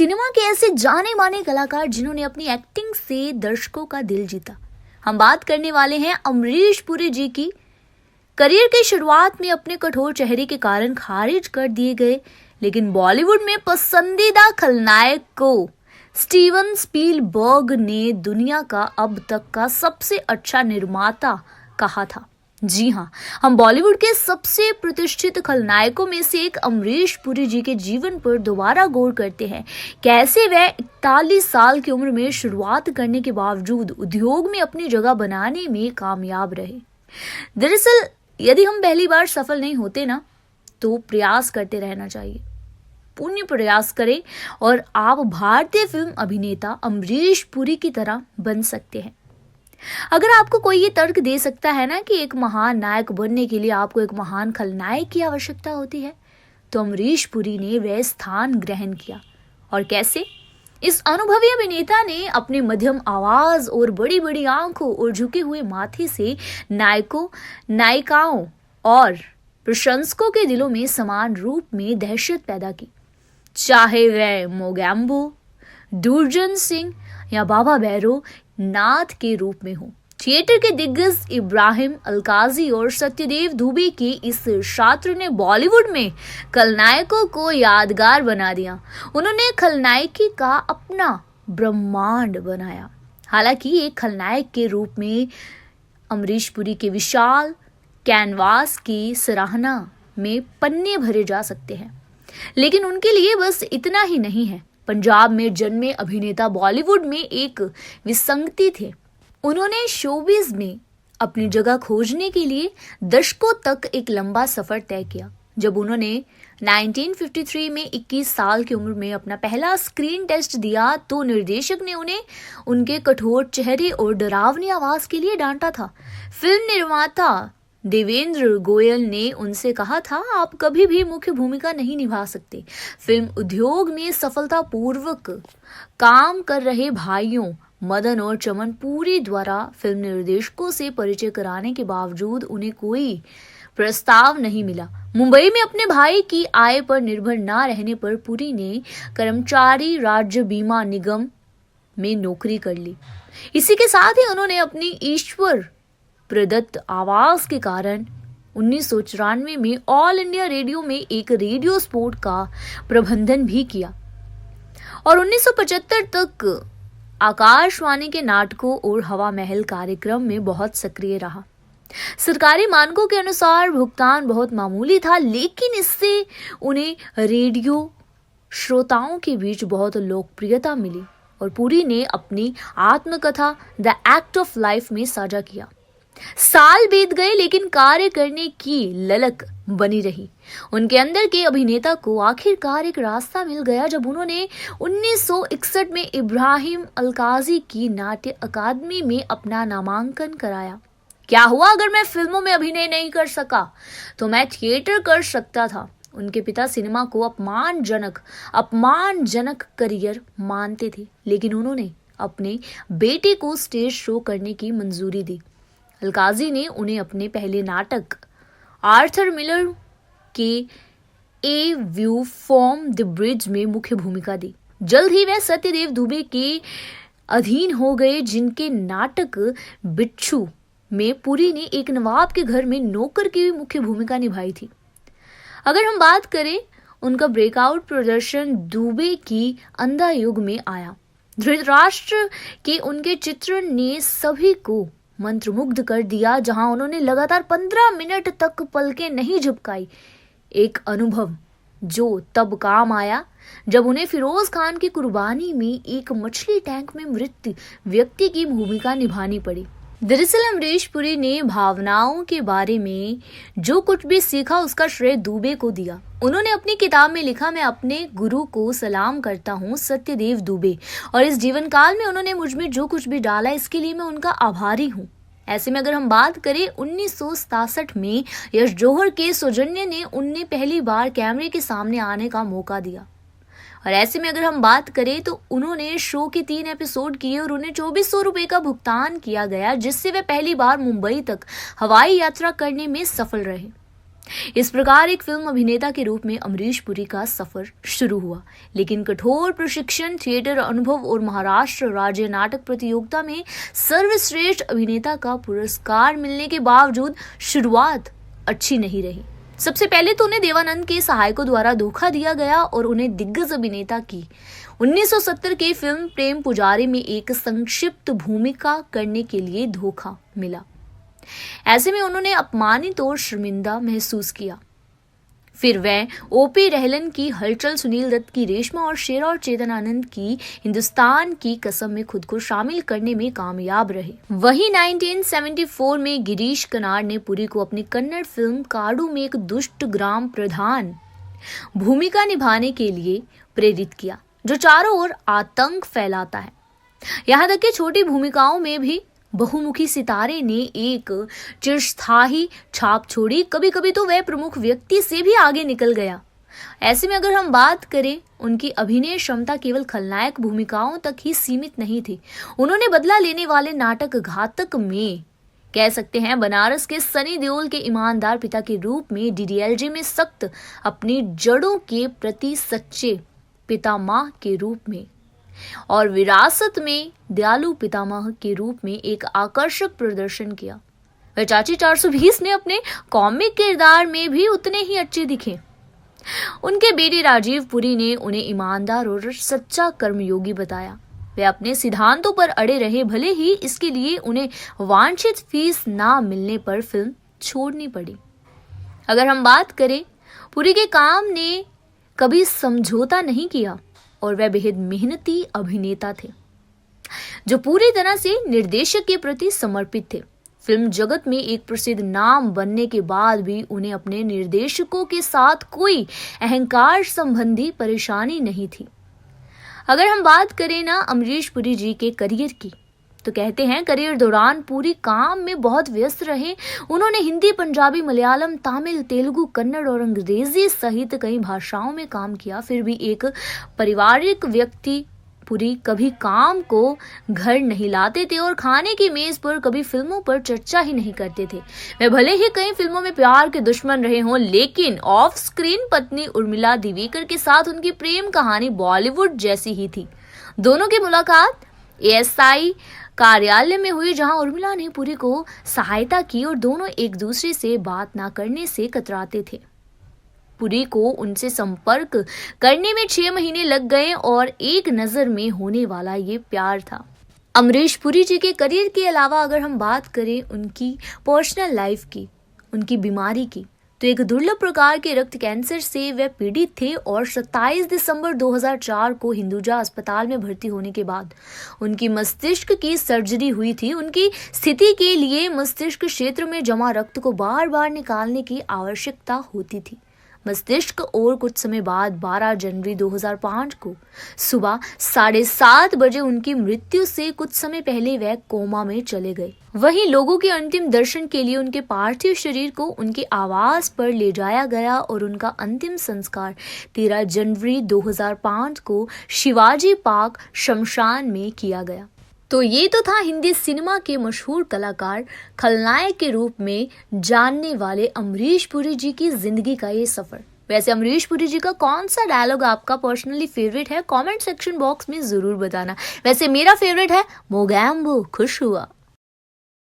Cinema के ऐसे जाने माने कलाकार जिन्होंने अपनी एक्टिंग से दर्शकों का दिल जीता। हम बात करने वाले हैं अमरीश पुरी जी की। करियर की शुरुआत में अपने कठोर चेहरे के कारण खारिज कर दिए गए, लेकिन बॉलीवुड में पसंदीदा खलनायक को स्टीवन स्पीलबर्ग ने दुनिया का अब तक का सबसे अच्छा निर्माता कहा था। जी हाँ, हम बॉलीवुड के सबसे प्रतिष्ठित खलनायकों में से एक अमरीश पुरी जी के जीवन पर दोबारा गौर करते हैं। कैसे वह 41 साल की उम्र में शुरुआत करने के बावजूद उद्योग में अपनी जगह बनाने में कामयाब रहे। दरअसल यदि हम पहली बार सफल नहीं होते ना, तो प्रयास करते रहना चाहिए। पुण्य प्रयास करें और आप भारतीय फिल्म अभिनेता अमरीश पुरी की तरह बन सकते हैं। अगर आपको कोई ये तर्क दे सकता है ना कि एक महान नायक बनने के लिए आपको एक महान खलनायक की आवश्यकता होती है, तो अमरीश पुरी ने वह स्थान ग्रहण किया। और कैसे? इस अनुभवी अभिनेता ने अपने मध्यम आवाज और बड़ी बड़ी आंखों और झुके हुए माथे से नायकों, नायिकाओं और प्रशंसकों के दिलों में समान रूप में दहशत पैदा की। चाहे वह मोगैम्बो, दुर्जन सिंह या बाबा भैरव नाथ के रूप में हो। थिएटर के दिग्गज इब्राहिम अलकाजी और सत्यदेव दुबे के इस छात्र ने बॉलीवुड में खलनायकों को यादगार बना दिया। उन्होंने खलनायकी का अपना ब्रह्मांड बनाया। हालांकि एक खलनायक के रूप में अमरीश पुरी के विशाल कैनवास की सराहना में पन्ने भरे जा सकते हैं, लेकिन उनके लिए बस इतना ही नहीं है। पंजाब में जन्मे अभिनेता बॉलीवुड में एक विसंगति थे। उन्होंने शोबिज में अपनी जगह खोजने के लिए दशकों तक एक लंबा सफर तय किया। जब उन्होंने 1953 में 21 साल की उम्र में अपना पहला स्क्रीन टेस्ट दिया, तो निर्देशक ने उन्हें उनके कठोर चेहरे और डरावनी आवाज के लिए डांटा था। फिल्म निर्माता देवेंद्र गोयल ने उनसे कहा था, आप कभी भी मुख्य भूमिका नहीं निभा सकते। फिल्म उद्योग में सफलतापूर्वक काम कर रहे भाइयों मदन और चमन पुरी द्वारा फिल्म निर्देशकों से परिचय कराने के बावजूद उन्हें कोई प्रस्ताव नहीं मिला। मुंबई में अपने भाई की आय पर निर्भर न रहने पर पुरी ने कर्मचारी राज्य बीमा निगम में नौकरी कर ली। इसी के साथ ही उन्होंने अपनी ईश्वर प्रदत्त आवाज के कारण 1994 में ऑल इंडिया रेडियो में एक रेडियो स्पोर्ट का प्रबंधन भी किया और 1975 तक आकाशवाणी के नाटकों और हवा महल कार्यक्रम में बहुत सक्रिय रहा। सरकारी मानकों के अनुसार भुगतान बहुत मामूली था, लेकिन इससे उन्हें रेडियो श्रोताओं के बीच बहुत लोकप्रियता मिली और पुरी ने अपनी आत्मकथा द एक्ट ऑफ लाइफ में साझा किया। साल बीत गए, लेकिन कार्य करने की ललक बनी रही। उनके अंदर के अभिनेता को आखिरकार एक रास्ता मिल गया जब उन्होंने 1961 में इब्राहिम अलकाजी की नाट्य अकादमी में अपना नामांकन कराया। क्या हुआ अगर मैं फिल्मों में अभिनय नहीं कर सका, तो मैं थिएटर कर सकता था। उनके पिता सिनेमा को अपमानजनक करियर मानते थे, लेकिन उन्होंने अपने बेटे को स्टेज शो करने की मंजूरी दी। अलकाजी ने उन्हें अपने पहले नाटक आर्थर मिलर के ए व्यू फ्रॉम द ब्रिज में मुख्य भूमिका दी। जल्द ही वह सत्यदेव दुबे के अधीन हो गए, जिनके नाटक बिच्छू में पुरी ने एक नवाब के घर में नौकर की मुख्य भूमिका निभाई थी। अगर हम बात करें, उनका ब्रेकआउट प्रदर्शन दुबे की अंधा युग में आया। धृतराष्ट्र के उनके चित्रण ने सभी को मंत्रमुग्ध कर दिया, जहां उन्होंने लगातार 15 मिनट तक पलकें नहीं झपकाई। एक अनुभव जो तब काम आया जब उन्हें फिरोज खान की कुर्बानी में एक मछली टैंक में मृत व्यक्ति की भूमिका निभानी पड़ी। दरअसल अमरीश पुरी ने भावनाओं के बारे में जो कुछ भी सीखा, उसका श्रेय दुबे को दिया। उन्होंने अपनी किताब में लिखा, मैं अपने गुरु को सलाम करता हूँ, सत्यदेव दुबे, और इस जीवन काल में उन्होंने मुझ में जो कुछ भी डाला, इसके लिए मैं उनका आभारी हूँ। ऐसे में अगर हम बात करें, 1967 में यश जौहर के सौजन्य ने उन्हें पहली बार कैमरे के सामने आने का मौका दिया। और ऐसे में अगर हम बात करें, तो उन्होंने शो के 3 एपिसोड किए और उन्हें 2400 रुपए का भुगतान किया गया, जिससे वे पहली बार मुंबई तक हवाई यात्रा करने में सफल रहे। इस प्रकार एक फिल्म अभिनेता के रूप में अमरीश पुरी का सफर शुरू हुआ, लेकिन कठोर प्रशिक्षण, थिएटर अनुभव और महाराष्ट्र राज्य नाटक प्रतियोगिता में सर्वश्रेष्ठ अभिनेता का पुरस्कार मिलने के बावजूद शुरुआत अच्छी नहीं रही। सबसे पहले तो उन्हें देवानंद के सहायकों द्वारा धोखा दिया गया और उन्हें दिग्गज अभिनेता की 1970 की फिल्म प्रेम पुजारी में एक संक्षिप्त भूमिका करने के लिए धोखा मिला। ऐसे में उन्होंने अपमानित और शर्मिंदा महसूस किया। फिर वह ओपी रहलन की हलचल, सुनील दत्त की रेशमा और शेरा और चेतन आनंद की हिंदुस्तान की कसम में खुद को शामिल करने में कामयाब रहे। वहीं 1974 में गिरीश कर्नाड ने पुरी को अपनी कन्नड़ फिल्म काडू में एक दुष्ट ग्राम प्रधान भूमिका निभाने के लिए प्रेरित किया, जो चारों ओर आतंक फैलाता है। यहाँ तक कि छोटी भूमिकाओं में भी बहुमुखी सितारे ने एक चिरस्थायी छाप छोड़ी। कभी कभी तो वह प्रमुख व्यक्ति से भी आगे निकल गया। ऐसे में अगर हम बात करें, उनकी अभिनय क्षमता केवल खलनायक भूमिकाओं तक ही सीमित नहीं थी। उन्होंने बदला लेने वाले नाटक घातक में, कह सकते हैं बनारस के सनी देओल के ईमानदार पिता के रूप में, डीडीएलजे में सख्त, अपनी जड़ों के प्रति सच्चे पितामह के रूप में, और विरासत में दयालु पितामह के रूप में एक आकर्षक प्रदर्शन किया। वह चाची 420 में अपने कॉमिक किरदार में भी उतने ही अच्छे दिखे। उनके बेटे राजीव पुरी ने उन्हें ईमानदार और सच्चा कर्मयोगी बताया। वे अपने सिद्धांतों पर अड़े रहे, भले ही इसके लिए उन्हें वांछित फीस ना मिलने पर फिल्म छोड़नी पड़ी। अगर हम बात करें, पुरी के काम ने कभी समझौता नहीं किया और वह बेहद मेहनती अभिनेता थे, जो पूरी तरह से निर्देशक के प्रति समर्पित थे। फिल्म जगत में एक प्रसिद्ध नाम बनने के बाद भी उन्हें अपने निर्देशकों के साथ कोई अहंकार संबंधी परेशानी नहीं थी। अगर हम बात करें ना अमरीश पुरी जी के करियर की, तो कहते हैं करियर दौरान पूरी काम में बहुत व्यस्त रहे। उन्होंने हिंदी, पंजाबी, मलयालम, तमिल, तेलुगु, कन्नड़ और अंग्रेजी सहित कई भाषाओं में काम किया। फिर भी एक पारिवारिक व्यक्ति पुरी कभी काम को घर नहीं लाते थे और खाने की मेज पर कभी फिल्मों पर चर्चा ही नहीं करते थे। वे भले ही कई फिल्मों में प्यार के दुश्मन रहे हों, लेकिन ऑफ स्क्रीन पत्नी उर्मिला दिवेकर के साथ उनकी प्रेम कहानी बॉलीवुड जैसी ही थी। दोनों की मुलाकात एएसआई कार्यालय में हुई, जहां उर्मिला ने पुरी को सहायता की और दोनों एक दूसरे से बात ना करने से कतराते थे। पुरी को उनसे संपर्क करने में 6 महीने लग गए और एक नजर में होने वाला ये प्यार था। अमरीश पुरी जी के करियर के अलावा अगर हम बात करें उनकी पर्सनल लाइफ की, उनकी बीमारी की, तो एक दुर्लभ प्रकार के रक्त कैंसर से वे पीड़ित थे और 27 दिसंबर 2004 को हिंदुजा अस्पताल में भर्ती होने के बाद उनकी मस्तिष्क की सर्जरी हुई थी। उनकी स्थिति के लिए मस्तिष्क क्षेत्र में जमा रक्त को बार बार निकालने की आवश्यकता होती थी। मस्तिष्क और कुछ समय बाद 12 जनवरी 2005 को सुबह 7:30 बजे उनकी मृत्यु से कुछ समय पहले वह कोमा में चले गए। वहीं लोगों के अंतिम दर्शन के लिए उनके पार्थिव शरीर को उनके आवास पर ले जाया गया और उनका अंतिम संस्कार 13 जनवरी 2005 को शिवाजी पार्क शमशान में किया गया। तो ये तो था हिंदी सिनेमा के मशहूर कलाकार, खलनायक के रूप में जानने वाले अमरीश पुरी जी की जिंदगी का ये सफर। वैसे अमरीश पुरी जी का कौन सा डायलॉग आपका पर्सनली फेवरेट है, कमेंट सेक्शन बॉक्स में जरूर बताना। वैसे मेरा फेवरेट है मोगैम्बो खुश हुआ।